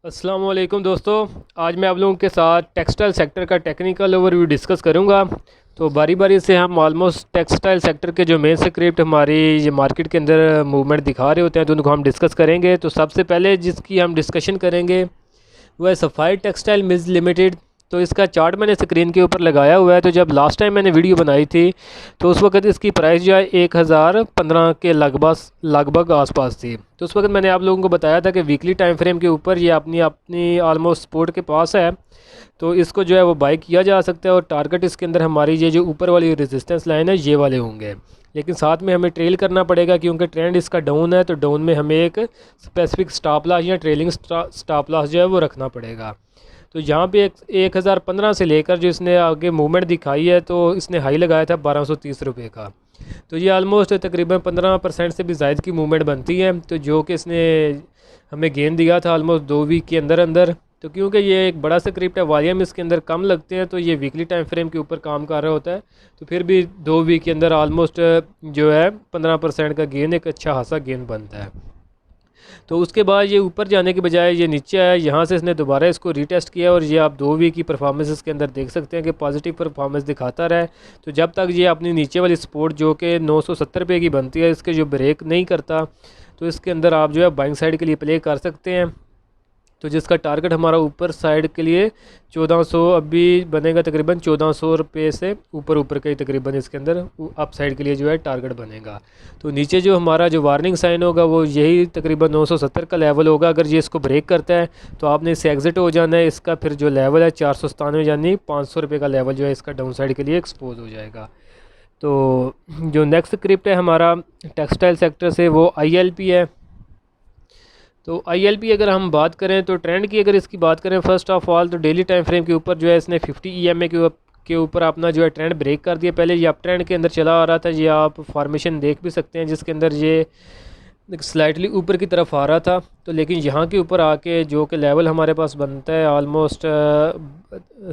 अस्सलाम वालेकुम दोस्तों। आज मैं आप लोगों के साथ टेक्सटाइल सेक्टर का टेक्निकल ओवरव्यू डिस्कस करूंगा। तो बारी बारी से हम ऑलमोस्ट टेक्सटाइल सेक्टर के जो मेन स्क्रिप्ट हमारी ये मार्केट के अंदर मूवमेंट दिखा रहे होते हैं तो उनको हम डिस्कस करेंगे। तो सबसे पहले जिसकी हम डिस्कशन करेंगे वह सफ़ाई टेक्सटाइल मिल्स लिमिटेड। तो इसका चार्ट मैंने स्क्रीन के ऊपर लगाया हुआ है। तो जब लास्ट टाइम मैंने वीडियो बनाई थी तो उस वक्त इसकी प्राइस जो है 1015 के लगभग लगभग आसपास थी। तो उस वक्त मैंने आप लोगों को बताया था कि वीकली टाइम फ्रेम के ऊपर ये अपनी अपनी ऑलमोस्ट सपोर्ट के पास है, तो इसको जो है वो बाई किया जा सकता है। और टारगेट इसके अंदर हमारी ये जो ऊपर वाली रेजिस्टेंस लाइन है ये वाले होंगे, लेकिन साथ में हमें ट्रेल करना पड़ेगा क्योंकि ट्रेंड इसका डाउन है। तो डाउन में हमें एक स्पेसिफिक स्टॉप लॉस या ट्रेलिंग स्टॉप लॉस जो है वो रखना पड़ेगा। तो यहाँ पे 1015 से लेकर जो इसने आगे मूवमेंट दिखाई है तो इसने हाई लगाया था 1230 रुपये का। तो ये आलमोस्ट तकरीबन 15% से भी ज़ायद की मूवमेंट बनती है, तो जो कि इसने हमें गेन दिया था आलमोस्ट 2 वीक के अंदर अंदर। तो क्योंकि ये एक बड़ा स्क्रिप्ट है, वॉल्यूम इसके अंदर कम लगते हैं, तो ये वीकली टाइम फ्रेम के ऊपर काम कर रहा होता है। तो फिर भी 2 वीक के अंदर आलमोस्ट जो है 15% का गेन, एक अच्छा खासा गेन बनता है। तो उसके बाद ये ऊपर जाने के बजाय ये नीचे आया, यहाँ से इसने दोबारा इसको रीटेस्ट किया और ये आप 2 वीक की परफॉर्मेंस इसके अंदर देख सकते हैं कि पॉजिटिव परफॉर्मेंस दिखाता रहा है। तो जब तक ये अपनी नीचे वाली सपोर्ट जो कि 970 रुपये की बनती है इसके जो ब्रेक नहीं करता, तो इसके अंदर आप जो है बाइंग साइड के लिए प्ले कर सकते हैं। तो जिसका टारगेट हमारा ऊपर साइड के लिए 1400 अभी बनेगा, तकरीबन 1400 रुपये से ऊपर ऊपर का ही तकरीबन इसके अंदर अप साइड के लिए जो है टारगेट बनेगा। तो नीचे जो हमारा जो वार्निंग साइन होगा वो यही तकरीबन 970 का लेवल होगा। अगर ये इसको ब्रेक करता है तो आपने इससे एग्जिट हो जाना है। इसका फिर जो लेवल है 497 यानी 500 रुपये का लेवल जो है इसका डाउन साइड के लिए एक्सपोज हो जाएगा। तो जो नेक्स्ट स्क्रिप्ट है हमारा टेक्सटाइल सेक्टर से वो ILP है। तो ILP अगर हम बात करें तो ट्रेंड की अगर इसकी बात करें फर्स्ट ऑफ ऑल तो डेली टाइम फ्रेम के ऊपर जो है इसने 50 EMA के ऊपर अपना जो है ट्रेंड ब्रेक कर दिया। पहले ये अप ट्रेंड के अंदर चला आ रहा था, ये आप फॉर्मेशन देख भी सकते हैं जिसके अंदर ये स्लाइटली ऊपर की तरफ आ रहा था। तो लेकिन यहाँ के ऊपर आके जो कि लेवल हमारे पास बनता है ऑलमोस्ट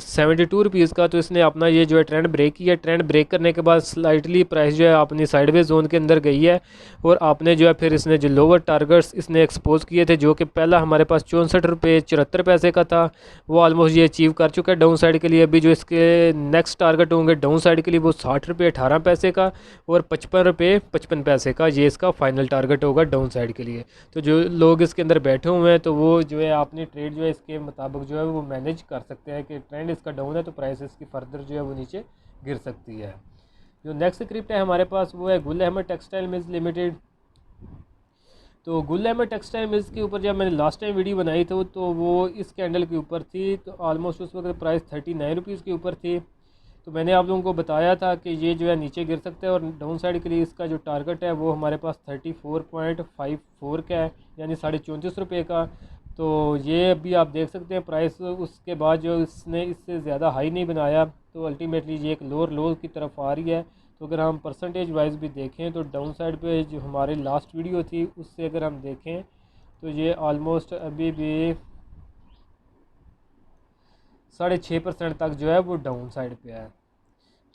72 रुपीज़ का, तो इसने अपना ये जो है ट्रेंड ब्रेक किया। ट्रेंड ब्रेक करने के बाद स्लाइटली प्राइस जो है अपनी साइडवेज जोन के अंदर गई है और आपने जो है फिर इसने जो लोअर टारगेट्स इसने एक्सपोज किए थे जो कि पहला हमारे पास 64 रुपये 74 पैसे का था, वो ऑलमोस्ट ये अचीव कर चुका है डाउन साइड के लिए। अभी जो इसके नेक्स्ट टारगेट होंगे डाउन साइड के लिए वो 60 रुपये 18 पैसे का और 55 रुपये 55 पैसे का, ये इसका फाइनल टारगेट होगा डाउन साइड के लिए। तो जो लोग इसके अंदर बैठे हुए हैं तो वो जो है अपनी ट्रेड जो है इसके मुताबिक जो है वो मैनेज कर सकते हैं कि ट्रेंड इसका डाउन है तो प्राइस इसकी फर्दर जो है वो नीचे गिर सकती है। जो नेक्स्ट स्क्रिप्ट है हमारे पास वो है Gul Ahmed textile mills limited. तो गुल अहमद टेक्सटाइल मिल्स के ऊपर जब मैंने लास्ट टाइम वीडियो बनाई थी तो वो इस कैंडल के ऊपर थी, तो ऑलमोस्ट उस वक्त प्राइस 39 रुपीज़ के ऊपर थी। तो मैंने आप लोगों को बताया था कि ये जो है नीचे गिर सकता है और डाउन साइड के लिए इसका जो टारगेट है वो हमारे पास 34.54 का है, यानी 34.5 रुपये का। तो ये अभी आप देख सकते हैं प्राइस उसके बाद जो इसने इससे ज़्यादा हाई नहीं बनाया, तो अल्टीमेटली ये एक लोअर लो की तरफ आ रही है। तो अगर हम परसेंटेज वाइज भी देखें तो डाउन साइड पे जो हमारी लास्ट वीडियो थी उससे अगर हम देखें तो ये ऑलमोस्ट अभी भी 6.5% तक जो है वो डाउन साइड पे है।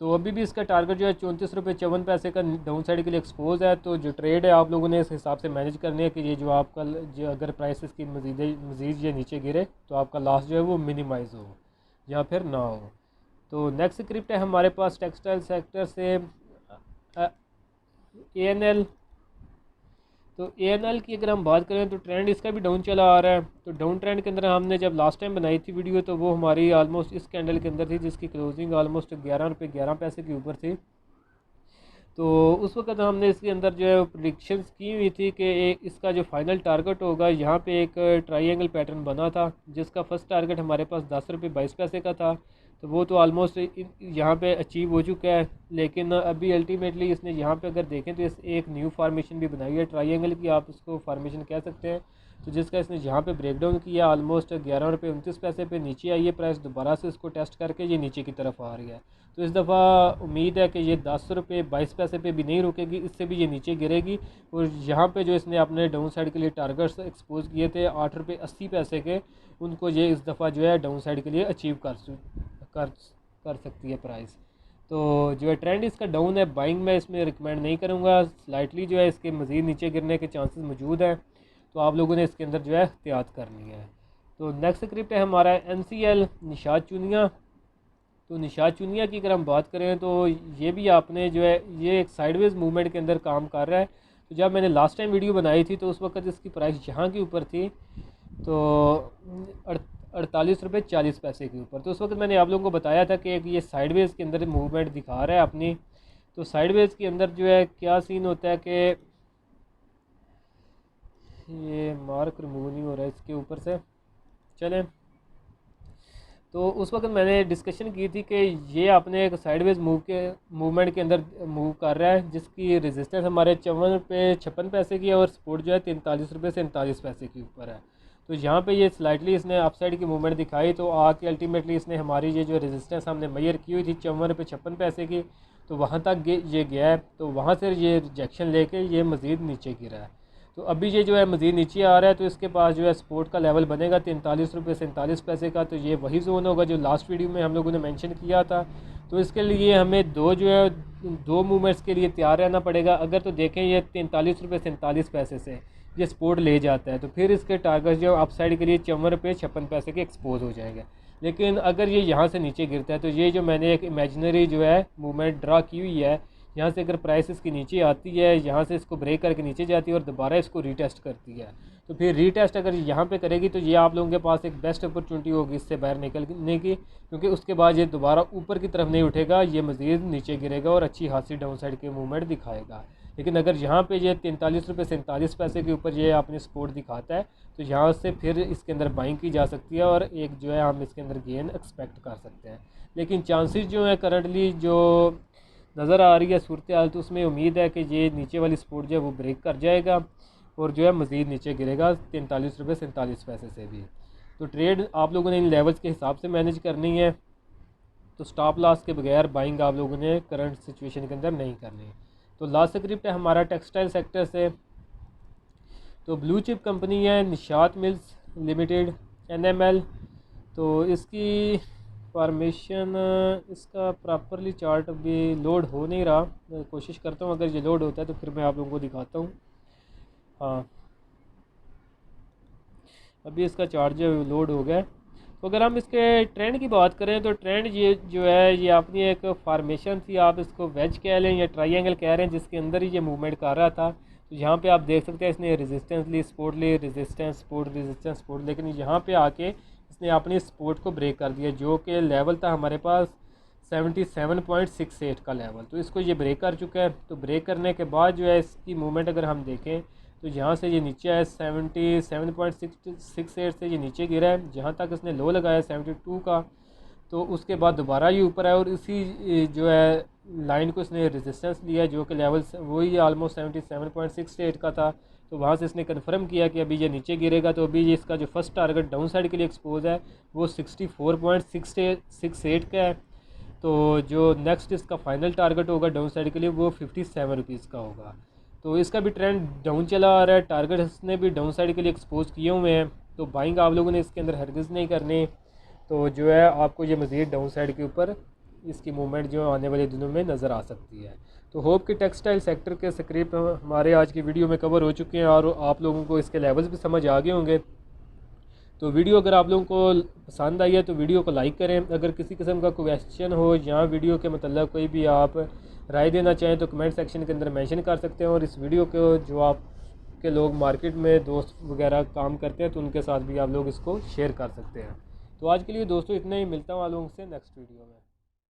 तो अभी भी इसका टारगेट जो है 34 रुपये 54 पैसे का डाउन साइड के लिए एक्सपोज है। तो जो ट्रेड है आप लोगों ने इस हिसाब से मैनेज करनी है कि ये जो आपका जो अगर प्राइस इसकी मज़ीद ये नीचे गिरे तो आपका लॉस जो है वो मिनिमाइज़ हो या फिर ना हो। तो नेक्स्ट स्क्रिप्ट है हमारे पास टेक्सटाइल सेक्टर से ANL। तो ANL की अगर हम बात करें तो ट्रेंड इसका भी डाउन चला आ रहा है। तो डाउन ट्रेंड के अंदर हमने जब लास्ट टाइम बनाई थी वीडियो तो वो हमारी ऑलमोस्ट इस कैंडल के अंदर थी जिसकी क्लोजिंग ऑलमोस्ट 11 रुपये 11 पैसे के ऊपर थी। तो उस वक्त हमने इसके अंदर जो है प्रिडिक्शंस की हुई थी कि इसका जो फाइनल टारगेट होगा, यहाँ पे एक ट्रायंगल पैटर्न बना था जिसका फर्स्ट टारगेट हमारे पास 10 रुपये 22 पैसे का था। तो वो तो ऑलमोस्ट यहाँ पे अचीव हो चुका है, लेकिन अभी अल्टीमेटली इसने यहाँ पे अगर देखें तो इस एक न्यू फार्मेशन भी बनाई है ट्रायंगल की, आप इसको फार्मेशन कह सकते हैं। तो जिसका इसने यहाँ पे ब्रेकडाउन किया ऑलमोस्ट 11 रुपये 29 पैसे पे नीचे आई है प्राइस, दोबारा से इसको टेस्ट करके ये नीचे की तरफ आ रही है। तो इस दफ़ा उम्मीद है कि ये 10 रुपये 22 पैसे पे भी नहीं रुकेगी, इससे भी ये नीचे गिरेगी। और यहाँ पे जो इसने अपने डाउन साइड के लिए टारगेट्स एक्सपोज किए थे 8 रुपये 80 पैसे के, उनको ये इस दफ़ा जो है डाउन साइड के लिए अचीव कर सकती है प्राइस। तो जो है ट्रेंड इसका डाउन है, बाइंग में इसमें रिकमेंड नहीं करूँगा, स्लाइटली जो है इसके मज़ीद नीचे गिरने के चांसेस मौजूद हैं। तो आप लोगों ने इसके अंदर जो है एहतियात करनी है। तो नेक्स्ट स्क्रिप्ट है हमारा NCL निशात चुनिया। तो निशात चुनिया की अगर हम बात करें तो ये भी आपने जो है ये एक साइडवेज मूवमेंट के अंदर काम कर रहा है। तो जब मैंने लास्ट टाइम वीडियो बनाई थी तो उस वक्त इसकी प्राइस यहाँ के ऊपर थी तो 48 रुपये 40 पैसे के ऊपर। तो उस वक्त मैंने आप लोगों को बताया था कि ये साइडवेज के अंदर मूवमेंट दिखा रहा है अपनी। तो साइडवेज के अंदर जो है क्या सीन होता है कि ये मार्क रिमूव नहीं हो रहा है इसके ऊपर से, चलें। तो उस वक्त मैंने डिस्कशन की थी कि ये आपने एक साइडवेज मूवमेंट के अंदर मूव कर रहा है जिसकी रेजिस्टेंस हमारे 54 रुपये 56 पैसे की है और सपोर्ट जो है 43 रुपये से 39 पैसे के ऊपर है। तो यहाँ पे ये स्लाइटली इसने अपसाइड की मूवमेंट दिखाई तो आके अल्टीमेटली इसने हमारी ये जो रेजिस्टेंस हमने मेजर की हुई थी 54 रुपये 56 पैसे की, तो वहाँ तक ये गया है। तो वहाँ से ये रिजेक्शन लेके ये मज़ीद नीचे गिरा है। तो अभी ये जो है मज़ीद नीचे आ रहा है तो इसके पास जो है सपोर्ट का लेवल बनेगा 43 रुपये 47 पैसे का। तो ये वही जोन होगा जो लास्ट वीडियो में हम लोगों ने मेंशन किया था। तो इसके लिए हमें दो मूवमेंट्स के लिए तैयार रहना पड़ेगा। अगर तो देखें ये 43 रुपये 47 पैसे से ये सपोर्ट ले जाता है तो फिर इसके टारगेट जो अपसाइड के लिए 54 रुपये 56 पैसे के एक्सपोज हो जाएंगे। लेकिन अगर ये यहाँ से नीचे गिरता है तो ये जो मैंने एक इमेजिनरी जो है मूवमेंट ड्रा की हुई है, यहाँ से अगर प्राइस इसकी नीचे आती है, यहाँ से इसको ब्रेक करके नीचे जाती है और दोबारा इसको रीटेस्ट करती है, तो फिर रीटेस्ट अगर यहाँ पे करेगी तो ये आप लोगों के पास एक बेस्ट अपॉर्चुनिटी होगी इससे बाहर निकलने की, क्योंकि उसके बाद ये दोबारा ऊपर की तरफ नहीं उठेगा, ये मज़ीद नीचे गिरेगा और अच्छी खासी डाउन साइड के मूवमेंट दिखाएगा। लेकिन अगर यहाँ पे ये 43 रुपये 47 पैसे के ऊपर ये अपनी सपोर्ट दिखाता है तो यहाँ से फिर इसके अंदर बाइंग की जा सकती है और एक जो है हम इसके अंदर गेन एक्सपेक्ट कर सकते हैं। लेकिन चांसेस जो है करंटली जो नज़र आ रही है सूरत हाल, तो उसमें उम्मीद है कि ये नीचे वाली सपोर्ट जो है वो ब्रेक कर जाएगा और जो है मज़ीद नीचे गिरेगा 43 रुपये 47 पैसे से भी। तो ट्रेड आप लोगों ने इन लेवल्स के हिसाब से मैनेज करनी है। तो स्टॉप लॉस के बगैर बाइंग आप लोगों ने करंट सिचुएशन के अंदर नहीं करनी। तो लास्ट स्क्रिप्ट है हमारा टेक्सटाइल सेक्टर से। तो ब्लू चिप कंपनी है निशात मिल्स लिमिटेड NML। तो इसकी फॉर्मेशन इसका प्रॉपरली चार्ट अभी लोड हो नहीं रहा, मैं कोशिश करता हूँ अगर ये लोड होता है तो फिर मैं आप लोगों को दिखाता हूँ। हाँ, अभी इसका चार्ट जो लोड हो गया। तो अगर हम इसके ट्रेंड की बात करें तो ट्रेंड ये जो है ये अपनी एक फार्मेशन थी, आप इसको वेज कह लें या ट्रायंगल कह रहे हैं, जिसके अंदर ही ये मूवमेंट कर रहा था। तो यहाँ पे आप देख सकते हैं इसने रेजिस्टेंस ली, सपोर्ट ली, रेजिस्टेंस सपोर्ट, रेजिस्टेंस सपोर्ट, लेकिन यहाँ पे आके इसने अपनी सपोर्ट को ब्रेक कर दिया जो कि लेवल था हमारे पास 77.68 का लेवल। तो इसको ये ब्रेक कर चुका है। तो ब्रेक करने के बाद जो है इसकी मूवमेंट अगर हम देखें तो यहाँ से ये नीचे आया 77.68 से ये नीचे गिरा है, जहाँ तक इसने लो लगाया 72 का। तो उसके बाद दोबारा ये ऊपर आया और इसी जो है लाइन को इसने रेजिस्टेंस लिया जो कि लेवल वही ऑलमोस्ट 77.68 का था। तो वहाँ से इसने कंफर्म किया कि अभी ये नीचे गिरेगा। तो अभी ये इसका जो फर्स्ट टारगेट डाउन साइड के लिए एक्सपोज है वो 64.68 का है। तो जो नेक्स्ट इसका फाइनल टारगेट होगा डाउन साइड के लिए वो 57 रुपीज़ का होगा। तो इसका भी ट्रेंड डाउन चला आ रहा है, टारगेट इसने भी डाउन साइड के लिए एक्सपोज किए हुए हैं। तो बाइंग आप लोगों ने इसके अंदर हरगिज़ नहीं करनी। तो जो है आपको ये मज़ीद डाउन साइड के ऊपर इसकी मूवमेंट जो आने वाले दिनों में नज़र आ सकती है। तो होप कि टेक्सटाइल सेक्टर के स्क्रिप्ट हमारे आज की वीडियो में कवर हो चुके हैं और आप लोगों को इसके लेवल्स भी समझ आ गए होंगे। तो वीडियो अगर आप लोगों को पसंद आई है तो वीडियो को लाइक करें। अगर किसी किस्म का क्वेश्चन हो या वीडियो के मतलब कोई भी आप राय देना चाहें तो कमेंट सेक्शन के अंदर मेंशन कर सकते हैं। और इस वीडियो को जो आपके लोग मार्केट में दोस्त वगैरह काम करते हैं तो उनके साथ भी आप लोग इसको शेयर कर सकते हैं। तो आज के लिए दोस्तों इतना ही, मिलता हूँ आप लोगों से नेक्स्ट वीडियो में।